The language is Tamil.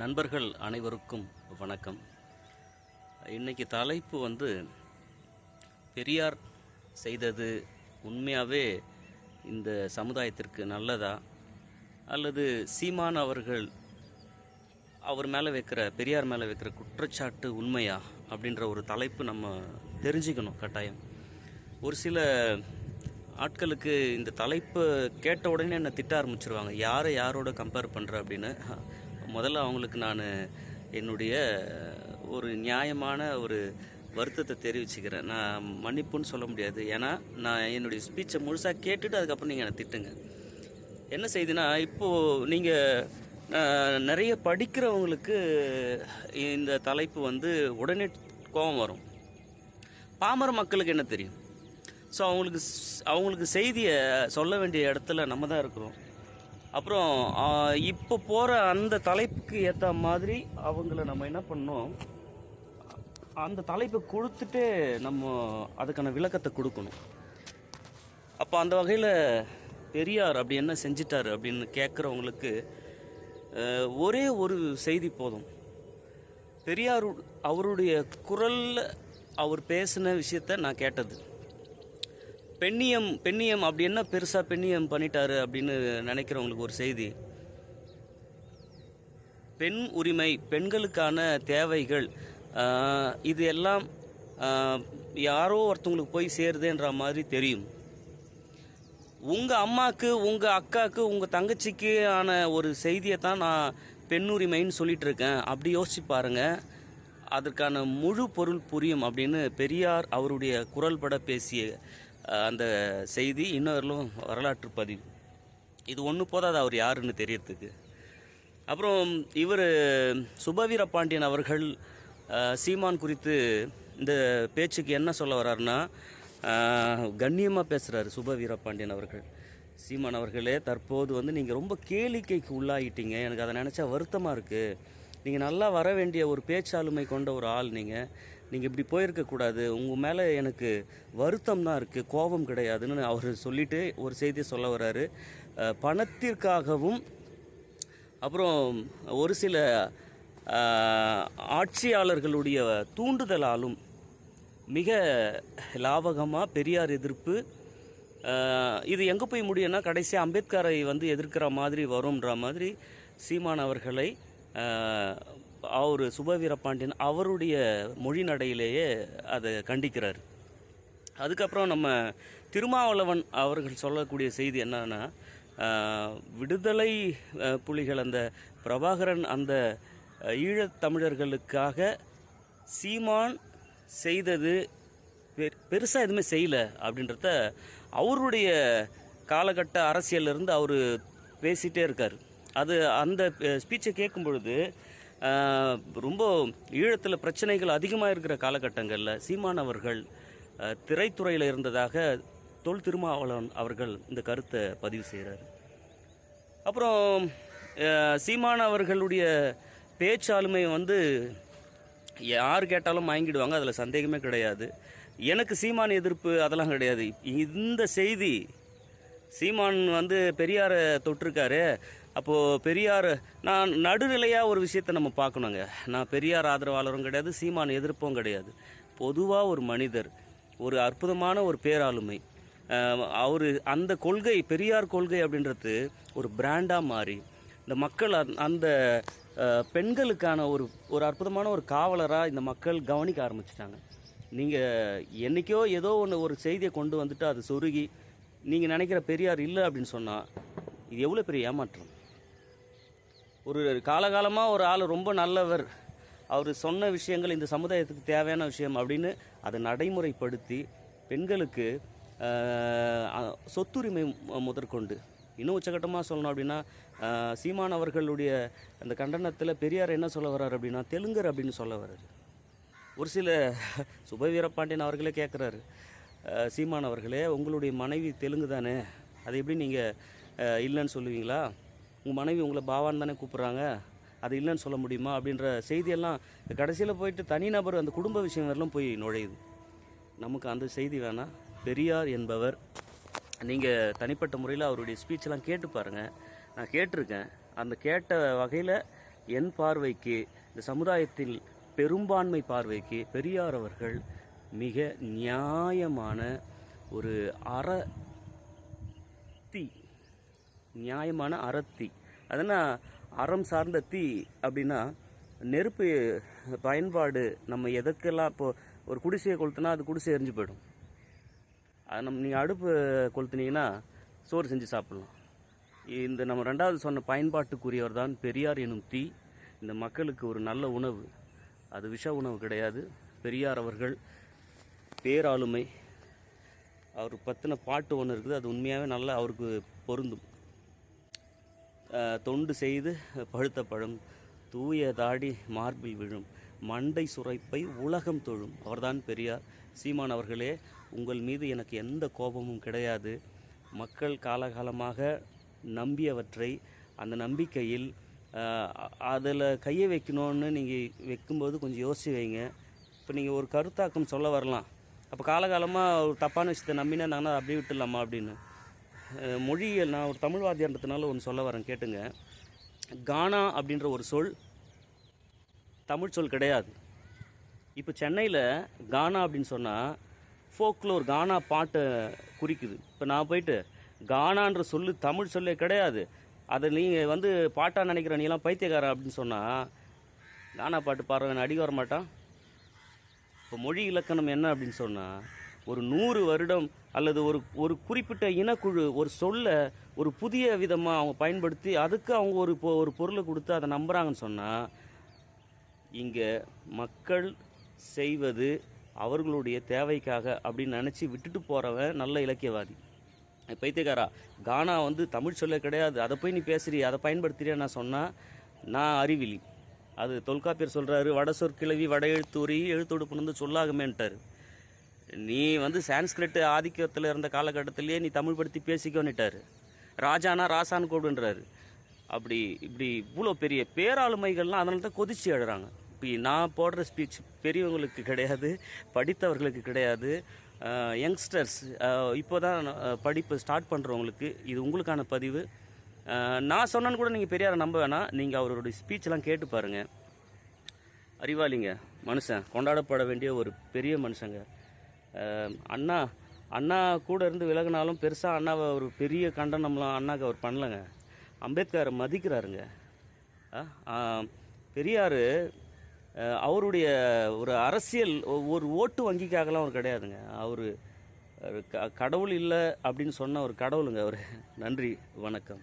நண்பர்கள் அனைவருக்கும் வணக்கம். இன்றைக்கி தலைப்பு பெரியார் செய்தது உண்மையாகவே இந்த சமுதாயத்திற்கு நல்லதா, அல்லது சீமான் அவர்கள் பெரியார் மேலே வைக்கிற குற்றச்சாட்டு உண்மையா அப்படின்ற ஒரு தலைப்பு நம்ம தெரிஞ்சுக்கணும் கட்டாயம். ஒரு சில ஆட்களுக்கு இந்த தலைப்பு கேட்ட உடனே என்னை திட்ட ஆரம்பிச்சிருவாங்க, யாரோட கம்பேர் பண்ணுற அப்படின்னு. முதல்ல அவங்களுக்கு நான் என்னுடைய ஒரு நியாயமான ஒரு வருத்தத்தை தெரிவிச்சுக்கிறேன். நான் மன்னிப்புன்னு சொல்ல முடியாது, ஏன்னா நான் என்னுடைய ஸ்பீச்சை முழுசாக கேட்டுட்டு அதுக்கப்புறம் நீங்கள் என்னை திட்டுங்க. என்ன செய்யுதுன்னா, இப்போது நீங்கள் நிறைய படிக்கிறவங்களுக்கு இந்த தலைப்பு உடனே கோபம் வரும். பாமர மக்களுக்கு என்ன தெரியும்? ஸோ அவங்களுக்கு செய்தியை சொல்ல வேண்டிய இடத்துல நம்ம தான் இருக்கிறோம். அப்புறம் இப்போ போகிற அந்த தலைப்புக்கு ஏற்ற மாதிரி அவங்கள நம்ம என்ன பண்ணோம், அந்த தலைப்பை கொடுத்துட்டே நம்ம அதுக்கான விளக்கத்தை கொடுக்கணும். அப்போ அந்த வகையில் பெரியார் அப்படி என்ன செஞ்சிட்டாரு அப்படின்னு கேட்குறவங்களுக்கு ஒரே ஒரு செய்தி போதும். பெரியார் அவருடைய குரலில் அவர் பேசின விஷயத்த நான் கேட்டது. பெண்ணியம் அப்படி என்ன பெருசாக பெண்ணியம் பண்ணிட்டாரு அப்படின்னு நினைக்கிறவங்களுக்கு ஒரு செய்தி. பெண் உரிமை, பெண்களுக்கான தேவைகள், இது எல்லாம் யாரோ ஒருத்தவங்களுக்கு போய் சேருதுன்ற மாதிரி தெரியும். உங்கள் அம்மாவுக்கு, உங்கள் அக்காவுக்கு, உங்கள் தங்கச்சிக்கு ஆன ஒரு செய்தியை தான் நான் பெண் உரிமைன்னு சொல்லிட்டு இருக்கேன். அப்படி யோசிச்சு பாருங்கள், அதற்கான முழு பொருள் புரியும் அப்படின்னு பெரியார் அவருடைய குரல் பட பேசிய அந்த செய்தி இன்னொருலும் வரலாற்று பதிவு. இது ஒன்று போதாது அவர் யாருன்னு தெரியறதுக்கு. அப்புறம் இவர் சுபவீர பாண்டியன் அவர்கள் சீமான் குறித்து இந்த பேச்சுக்கு என்ன சொல்ல வர்றாருன்னா, கண்ணியமாக பேசுகிறாரு சுபவீர பாண்டியன் அவர்கள். சீமான் அவர்களே, தற்போது நீங்கள் ரொம்ப கேளிக்கைக்கு உள்ளாகிட்டீங்க, எனக்கு அதை நினச்சா வருத்தமாக இருக்குது. நீங்கள் நல்லா வர வேண்டிய ஒரு பேச்சாளுமை கொண்ட ஒரு ஆள், நீங்கள் இப்படி போயிருக்கக்கூடாது, உங்கள் மேலே எனக்கு வருத்தம் தான் இருக்குது, கோபம் கிடையாதுன்னு அவர் சொல்லிவிட்டு ஒரு செய்தியை சொல்ல வர்றாரு. பணத்திற்காகவும் அப்புறம் ஒரு சில ஆட்சியாளர்களுடைய தூண்டுதலாலும் மிக லாபகமாக பெரியார் எதிர்ப்பு, இது எங்கே போய் முடியும்னா கடைசியாக அம்பேத்கரை எதிர்க்கிற மாதிரி வரும்ன்ற மாதிரி சீமான் அவர்களை அவர் சுபவீர பாண்டியன் அவருடைய மொழி நடையிலேயே அதை கண்டிக்கிறார். அதுக்கப்புறம் நம்ம திருமாவளவன் அவர்கள் சொல்லக்கூடிய செய்தி என்னன்னா, விடுதலை புலிகள் அந்த பிரபாகரன் அந்த ஈழத்தமிழர்களுக்காக சீமான் செய்தது பெருசாக எதுவுமே செய்யலை அப்படின்றத அவருடைய காலகட்ட அரசியலிருந்து அவர் பேசிகிட்டே இருக்கார். அது அந்த ஸ்பீச்சை கேட்கும் பொழுது ரொம்ப ஈழத்தில் பிரச்சனைகள் அதிகமாக இருக்கிற காலகட்டங்களில் சீமான் அவர்கள் திரைத்துறையில் இருந்ததாக தொல் திருமாவளவன் அவர்கள் இந்த கருத்தை பதிவு செய்கிறார். அப்புறம் சீமான் அவர்களுடைய பேச்சாளுமை யார் கேட்டாலும் வாங்கிடுவாங்க, அதில் சந்தேகமே கிடையாது. எனக்கு சீமான் எதிர்ப்பு அதெல்லாம் கிடையாது. இந்த செய்தி சீமான் பெரியாரை தொட்டிருக்காரு. அப்போது பெரியார், நான் நடுநிலையாக ஒரு விஷயத்தை நம்ம பார்க்கணுங்க. நான் பெரியார் ஆதரவாளரும் கிடையாது, சீமான் எதிர்ப்பும் கிடையாது. பொதுவாக ஒரு மனிதர், ஒரு அற்புதமான ஒரு பேராளுமை, அவர் அந்த கொள்கை, பெரியார் கொள்கை அப்படின்றது ஒரு பிராண்டாக மாறி இந்த மக்கள் அந்த பெண்களுக்கான ஒரு அற்புதமான ஒரு காவலராக இந்த மக்கள் கவனிக்க ஆரம்பிச்சிட்டாங்க. நீங்கள் என்றைக்கோ ஏதோ ஒரு செய்தியை கொண்டு வந்துட்டு அது சொருகி நீங்கள் நினைக்கிற பெரியார் இல்லை அப்படின்னு சொன்னால் இது எவ்வளோ பெரிய ஏமாற்றம். ஒரு காலகாலமாக ஒரு ஆள் ரொம்ப நல்லவர், அவர் சொன்ன விஷயங்கள் இந்த சமுதாயத்துக்கு தேவையான விஷயம் அப்படின்னு அதை நடைமுறைப்படுத்தி பெண்களுக்கு சொத்துரிமை முதற்கொண்டு, இன்னும் உச்சகட்டமாக சொல்லணும் அப்படின்னா, சீமான் அவர்களுடைய அந்த கண்டனத்தில் பெரியார் என்ன சொல்ல வர்றார் அப்படின்னா, தெலுங்கர் அப்படின்னு சொல்ல வர்றாரு. ஒரு சில சுபவீர பாண்டியன் அவர்களே கேட்குறாரு, சீமான் அவர்களே, உங்களுடைய மனைவி தெலுங்கு தானே, அது எப்படி நீங்கள் இல்லைன்னு சொல்லுவீங்களா? உங்கள் மனைவி உங்களை பாவான்னு தானே கூப்பிட்றாங்க, அது இல்லைன்னு சொல்ல முடியுமா அப்படின்ற செய்தியெல்லாம் கடைசியில் போயிட்டு தனிநபர் அந்த குடும்ப விஷயம் வரலாம் போய் நுழையுது. நமக்கு அந்த செய்தி வேணாம். பெரியார் என்பவர், நீங்கள் தனிப்பட்ட முறையில் அவருடைய ஸ்பீச்செல்லாம் கேட்டு பாருங்கள். நான் கேட்டிருக்கேன். அந்த கேட்ட வகையில் என் பார்வைக்கு, இந்த சமுதாயத்தில் பெரும்பான்மை பார்வைக்கு பெரியார் அவர்கள் மிக நியாயமான ஒரு அறத்தி, நியாயமான அறத்தி. அதனால் அறம் சார்ந்த தீ அப்படின்னா நெருப்பு பயன்பாடு நம்ம எதற்கெல்லாம் இப்போது ஒரு குடிசையை கொளுத்துனா அது குடிசை எரிஞ்சு போயிடும். அது நீங்கள் அடுப்பு கொளுத்துனீங்கன்னா சோறு செஞ்சு சாப்பிட்லாம். இந்த நம்ம ரெண்டாவது சொன்ன பயன்பாட்டுக்குரியவர் தான் பெரியார் எனும் தீ. இந்த மக்களுக்கு ஒரு நல்ல உணவு, அது விஷ உணவு கிடையாது. பெரியார் அவர்கள் பேராளுமை, அவர் பற்றின பாட்டு ஒன்று இருக்குது, அது உண்மையாகவே நல்லா அவருக்கு பொருந்தும். தொண்டு செய்து பழுத்த பழம் தூய தாடி மார்பில் விழும், மண்டை சுரைப்பை உலகம் தொழும். அவர்தான் பெரியார். சீமான் அவர்களே, உங்கள் மீது எனக்கு எந்த கோபமும் கிடையாது. மக்கள் காலகாலமாக நம்பியவற்றை, அந்த நம்பிக்கையில் அதில் கையை வைக்கணும்னு நீங்கள் வைக்கும்போது கொஞ்சம் யோசிச்சு வைங்க. இப்போ நீங்கள் ஒரு கருத்தாக்கம் சொல்ல வரலாம், அப்போ காலகாலமாக ஒரு தப்பான விஷயத்தை நம்பினா இருந்தாங்கன்னா அப்படியே விட்டுடலாமா அப்படின்னு. மொழியில் நான் ஒரு தமிழ்வாதியான்றதுனால ஒன்று சொல்ல வரேன், கேட்டுங்க. கானா அப்படின்ற ஒரு சொல் தமிழ் சொல் கிடையாது. இப்போ சென்னையில் கானா அப்படின்னு சொன்னால் ஃபோக்லோர், கானா பாட்டை குறிக்குது. இப்போ நான் போயிட்டு கானான்ற சொல்லு தமிழ் சொல்லே கிடையாது, அதை நீங்கள் வந்து பாட்டாக நினைக்கிற நீலாம் பைத்தியக்காரன் அப்படின்னு சொன்னால் கானா பாட்டு பாடுறவன் அடிக்க வர மாட்டான். இப்போ மொழி இலக்கணம் என்ன அப்படின்னு சொன்னால், ஒரு 100 வருடம் அல்லது ஒரு குறிப்பிட்ட இனக்குழு ஒரு சொல்ல ஒரு புதிய விதமாக அவங்க பயன்படுத்தி அதுக்கு அவங்க ஒரு பொருளை கொடுத்து அதை நம்புகிறாங்கன்னு சொன்னால், இங்கே மக்கள் செய்வது அவர்களுடைய தேவைக்காக அப்படின்னு நினச்சி விட்டுட்டு போகிறவன் நல்ல இலக்கியவாதி. பைத்தியக்காரா, கானா வந்து தமிழ் சொல்ல கிடையாது, அதை போய் நீ பேசுறீ, அதை பயன்படுத்துறியா நான் சொன்னால் நான் அறிவிலி. அது தொல்காப்பியர் சொல்கிறாரு, வட சொற்கிழவி வட எழுத்தூரி எழுத்தோடு புணர்ந்து சொல்லாகுமேன்ட்டார். நீ வந்து சான்ஸ்கிரிட் ஆதிக்கத்தில் இருந்த காலகட்டத்திலேயே நீ தமிழ் படுத்தி பேசிக்கோன்னுட்டார். ராஜானா ராசான்னு கூடுன்றாரு. அப்படி இப்படி இவ்வளோ பெரிய பேராளுமைகள்லாம் அதனால தான் கொதிச்சு எழுறாங்க. இப்போ நான் போடுற ஸ்பீச் பெரியவங்களுக்கு கிடையாது, படித்தவர்களுக்கு கிடையாது, யங்ஸ்டர்ஸ் இப்போ தான் படிப்பு ஸ்டார்ட் பண்ணுறவங்களுக்கு இது உங்களுக்கான பதிவு. நான் சொன்னேன்னு கூட நீங்கள் பெரியாரை நம்ப வேணாம், நீங்கள் அவருடைய ஸ்பீச்செலாம் கேட்டு பாருங்கள். அறிவாளிங்க மனுஷன், கொண்டாடப்பட வேண்டிய ஒரு பெரிய மனுஷங்க. அண்ணா அண்ணா கூட இருந்து விலகினாலும் பெருசாக அண்ணாவை ஒரு பெரிய கண்டனம்லாம் அண்ணாவுக்கு அவர் பண்ணலைங்க. அம்பேத்கரை மதிக்கிறாருங்க. பெரியார் அவருடைய ஒரு அரசியல் ஒரு ஓட்டு வங்கிக்காகலாம் அவர் கிடையாதுங்க. அவர் கடவுள் இல்லை அப்படின்னு சொன்ன ஒரு கடவுளுங்க அவர். நன்றி, வணக்கம்.